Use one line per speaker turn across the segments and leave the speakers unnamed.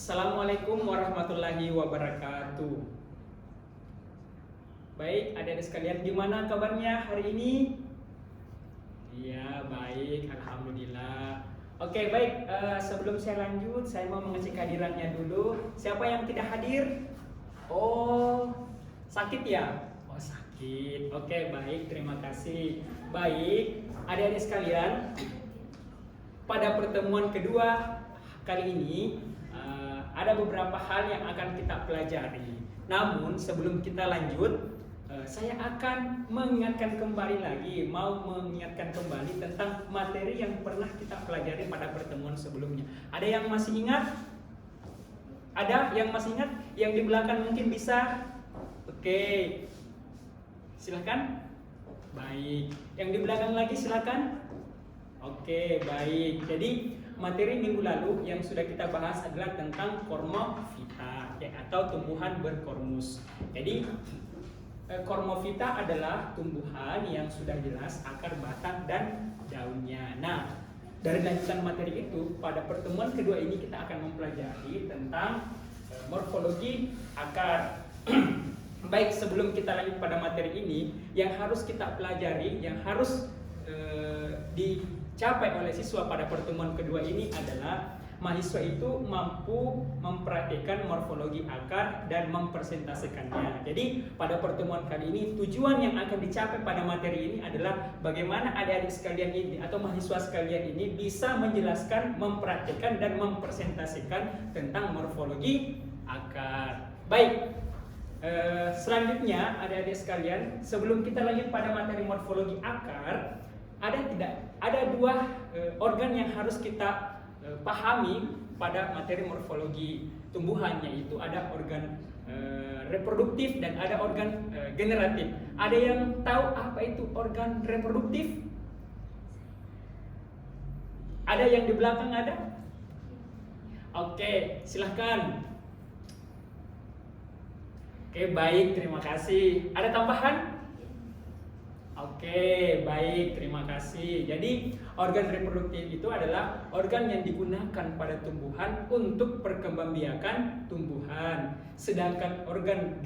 Assalamualaikum warahmatullahi wabarakatuh. Baik, adik-adik sekalian, gimana kabarnya hari ini? Iya, baik, alhamdulillah. Oke, baik. Sebelum saya lanjut, saya mau mengecek kehadirannya dulu. Siapa yang tidak hadir? Oh, sakit ya? Oh, sakit. Oke, baik, terima kasih. Baik, adik-adik sekalian, pada pertemuan kedua kali ini ada beberapa hal yang akan kita pelajari. Namun sebelum kita lanjut, saya akan mengingatkan kembali tentang materi yang pernah kita pelajari pada pertemuan sebelumnya. Ada yang masih ingat? Ada yang masih ingat? Yang di belakang mungkin bisa? Oke, silakan. Baik, yang di belakang lagi silakan. Oke, baik. Jadi materi minggu lalu yang sudah kita bahas adalah tentang Kormofita, atau tumbuhan berkormus. Jadi Kormofita adalah tumbuhan yang sudah jelas akar, batang, dan daunnya. Nah, dari lanjutan materi itu, pada pertemuan kedua ini kita akan mempelajari tentang morfologi akar. Baik, sebelum kita lanjut pada materi ini, yang harus kita pelajari, yang harus dicapai oleh siswa pada pertemuan kedua ini adalah mahasiswa itu mampu memperhatikan morfologi akar dan mempresentasikannya. Jadi pada pertemuan kali ini tujuan yang akan dicapai pada materi ini adalah bagaimana adik-adik sekalian ini atau mahasiswa sekalian ini bisa menjelaskan, memperhatikan, dan mempresentasikan tentang morfologi akar. Baik, selanjutnya adik-adik sekalian, sebelum kita lanjut pada materi morfologi akar, ada dua organ yang harus kita pahami pada materi morfologi tumbuhan, yaitu ada organ reproduktif dan ada organ generatif. Ada yang tahu apa itu organ reproduktif? Ada yang di belakang ada? Oke, silahkan. Oke, baik, terima kasih. Ada tambahan? Oke, baik, terima kasih. Jadi, organ reproduktif itu adalah organ yang digunakan pada tumbuhan untuk perkembangbiakan tumbuhan. Sedangkan organ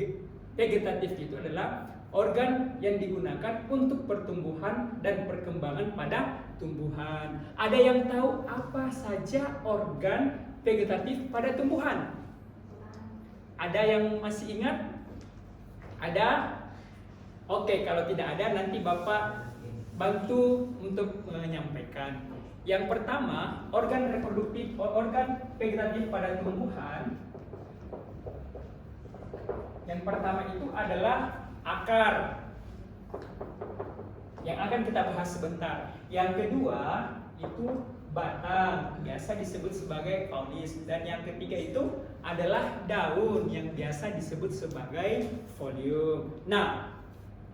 vegetatif itu adalah organ yang digunakan untuk pertumbuhan dan perkembangan pada tumbuhan. Ada yang tahu apa saja organ vegetatif pada tumbuhan? Ada yang masih ingat? Ada? Oke, kalau tidak ada nanti Bapak bantu untuk menyampaikan. Yang pertama, organ reproduktif, organ vegetatif pada tumbuhan. Yang pertama itu adalah akar, yang akan kita bahas sebentar. Yang kedua itu batang, biasa disebut sebagai faulis. Dan yang ketiga itu adalah daun, yang biasa disebut sebagai folium. Nah,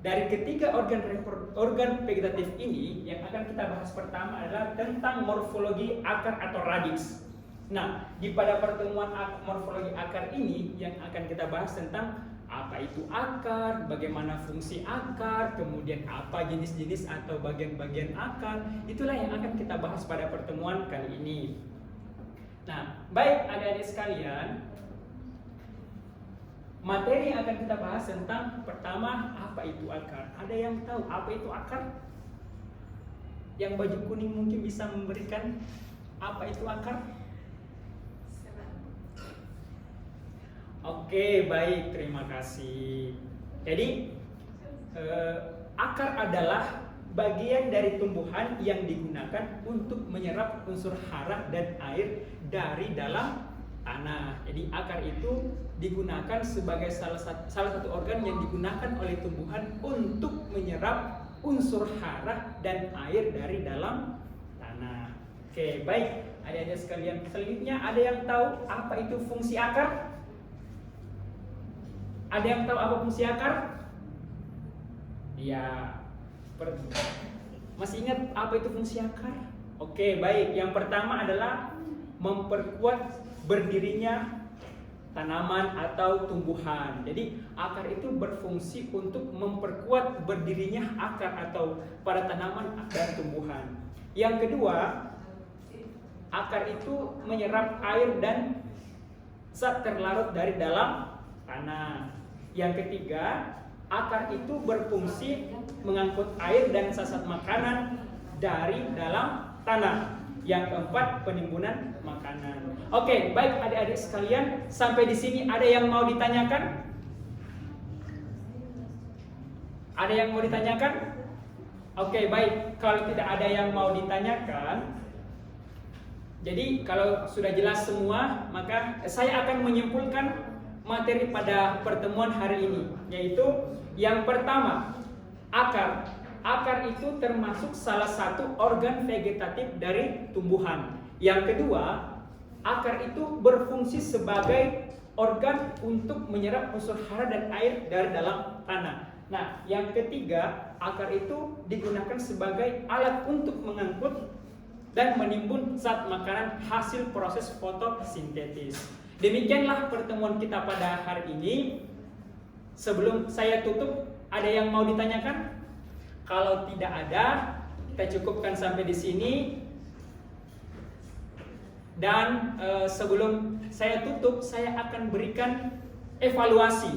dari ketiga organ vegetatif ini, yang akan kita bahas pertama adalah tentang morfologi akar atau radix. Nah, di pada pertemuan morfologi akar ini yang akan kita bahas tentang apa itu akar, bagaimana fungsi akar, kemudian apa jenis-jenis atau bagian-bagian akar. Itulah yang akan kita bahas pada pertemuan kali ini. Nah, baik adik-adik sekalian, materi yang akan kita bahas tentang pertama, apa itu akar. Ada yang tahu apa itu akar? Yang baju kuning mungkin bisa memberikan apa itu akar? Oke, baik, terima kasih. Jadi akar adalah bagian dari tumbuhan yang digunakan untuk menyerap unsur hara dan air dari dalam tanah. Jadi akar itu digunakan sebagai salah satu organ yang digunakan oleh tumbuhan untuk menyerap unsur hara dan air dari dalam tanah. Oke, baik, adik-adik sekalian, selanjutnya ada yang tahu apa itu fungsi akar? Ada yang tahu apa fungsi akar? Ya, masih ingat apa itu fungsi akar? Oke, baik. Yang pertama adalah memperkuat berdirinya tanaman atau tumbuhan. Jadi akar itu berfungsi untuk memperkuat berdirinya akar atau pada tanaman dan tumbuhan. Yang kedua, akar itu menyerap air dan zat terlarut dari dalam tanah. Yang ketiga, akar itu berfungsi mengangkut air dan sisa makanan dari dalam tanah. Yang keempat, penimbunan makanan. Oke, baik adik-adik sekalian, sampai di sini ada yang mau ditanyakan? Ada yang mau ditanyakan? Oke, baik. Kalau tidak ada yang mau ditanyakan, jadi kalau sudah jelas semua, maka saya akan menyimpulkan materi pada pertemuan hari ini, yaitu yang pertama, akar. Akar itu termasuk salah satu organ vegetatif dari tumbuhan. Yang kedua, akar itu berfungsi sebagai organ untuk menyerap unsur hara dan air dari dalam tanah. Nah, yang ketiga, akar itu digunakan sebagai alat untuk mengangkut dan menimbun zat makanan hasil proses fotosintesis. Demikianlah pertemuan kita pada hari ini. Sebelum saya tutup, ada yang mau ditanyakan? Kalau tidak ada, kita cukupkan sampai di sini. Dan sebelum saya tutup, saya akan berikan evaluasi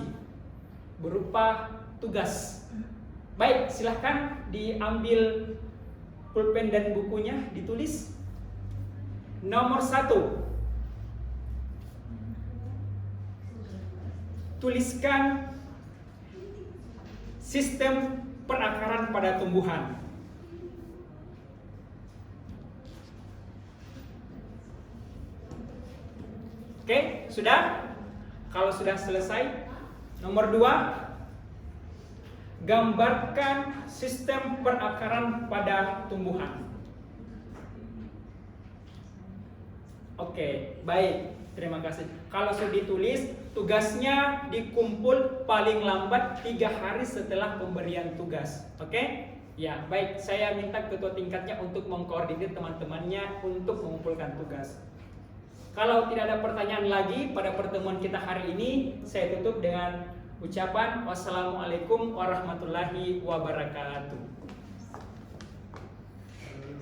berupa tugas. Baik, silahkan diambil pulpen dan bukunya, ditulis. Nomor 1, tuliskan sistem perakaran pada tumbuhan. Oke, sudah? Kalau sudah selesai, nomor 2, gambarkan sistem perakaran pada tumbuhan. Oke, baik. Terima kasih. Kalau sudah ditulis, tugasnya dikumpul paling lambat 3 hari setelah pemberian tugas. Oke? Ya, baik. Saya minta ketua tingkatnya untuk mengkoordinir teman-temannya untuk mengumpulkan tugas. Kalau tidak ada pertanyaan lagi pada pertemuan kita hari ini, saya tutup dengan ucapan wassalamualaikum warahmatullahi wabarakatuh.